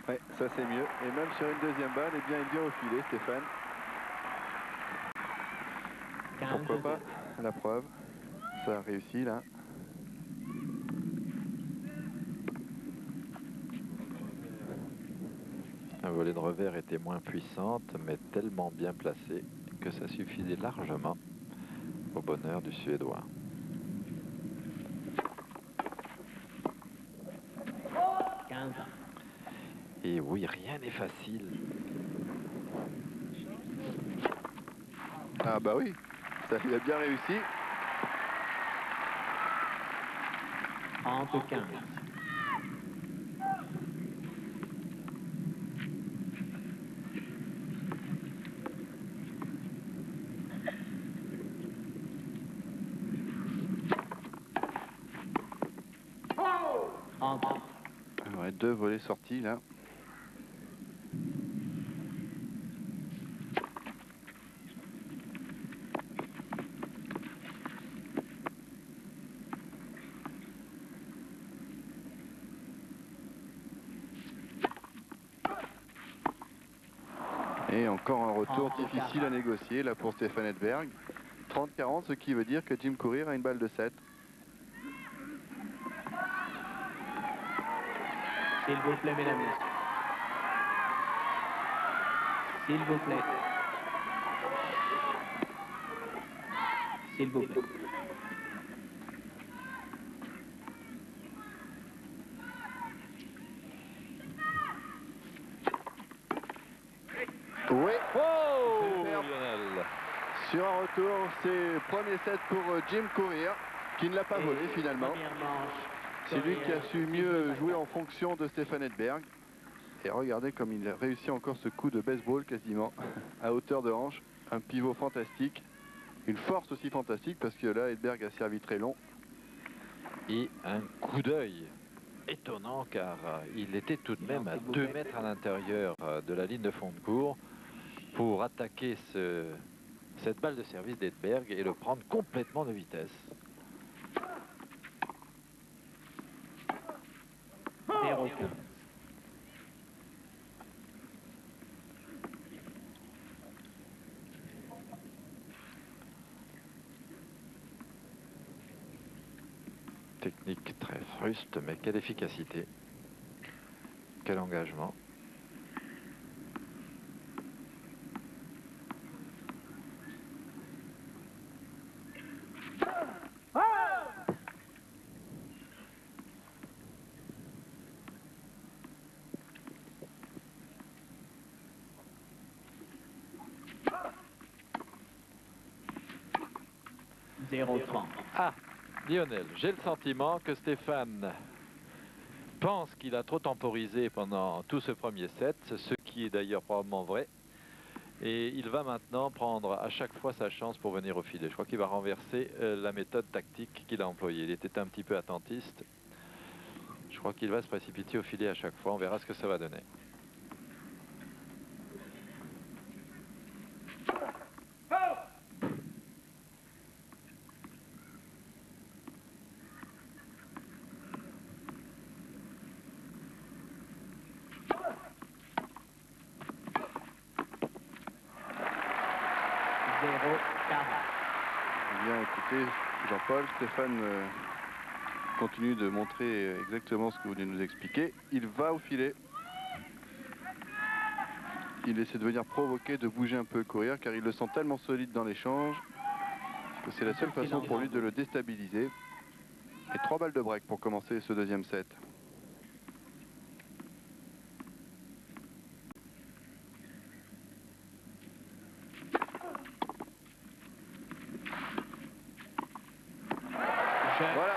Ouais, ça c'est mieux. Et même sur une deuxième balle, eh bien, il vient au filet, Stéphane. Pourquoi pas? La preuve. Ça a réussi là. La volée de revers était moins puissante, mais tellement bien placée que ça suffisait largement au bonheur du Suédois. Et oui, rien n'est facile. Ah bah oui, ça il a bien réussi. 30-15. Ouais, 2 volées sorties là. Et encore un retour difficile à négocier là pour Stefan Edberg. 30-40, ce qui veut dire que Jim Courier a une balle de 7. S'il vous plaît, mesdames. S'il vous plaît. S'il vous plaît. Oui. Oh, Lionel. Sur un retour, c'est premier set pour Jim Courier, qui ne l'a pas volé finalement. C'est lui qui a su mieux jouer en fonction de Stefan Edberg. Et regardez comme il a réussi encore ce coup de baseball quasiment à hauteur de hanche. Un pivot fantastique. Une force aussi fantastique parce que là, Edberg a servi très long. Et un coup d'œil étonnant car il était tout de même à 2 mètres à l'intérieur de la ligne de fond de cours pour attaquer cette balle de service d'Edberg et le prendre complètement de vitesse. 0-15. Technique très fruste, mais quelle efficacité. Quel engagement. Ah, Lionel, j'ai le sentiment que Stéphane pense qu'il a trop temporisé pendant tout ce premier set, ce qui est d'ailleurs probablement vrai. Et il va maintenant prendre à chaque fois sa chance pour venir au filet. Je crois qu'il va renverser la méthode tactique qu'il a employée. Il était un petit peu attentiste. Je crois qu'il va se précipiter au filet à chaque fois. On verra ce que ça va donner. Eh bien, écoutez, Jean-Paul, Stéphane continue de montrer exactement ce que vous venez de nous expliquer. Il va au filet. Il essaie de venir provoquer, de bouger un peu, courir, car il le sent tellement solide dans l'échange que c'est la seule façon pour lui de le déstabiliser. Et 3 balles de break pour commencer ce deuxième set. Voilà.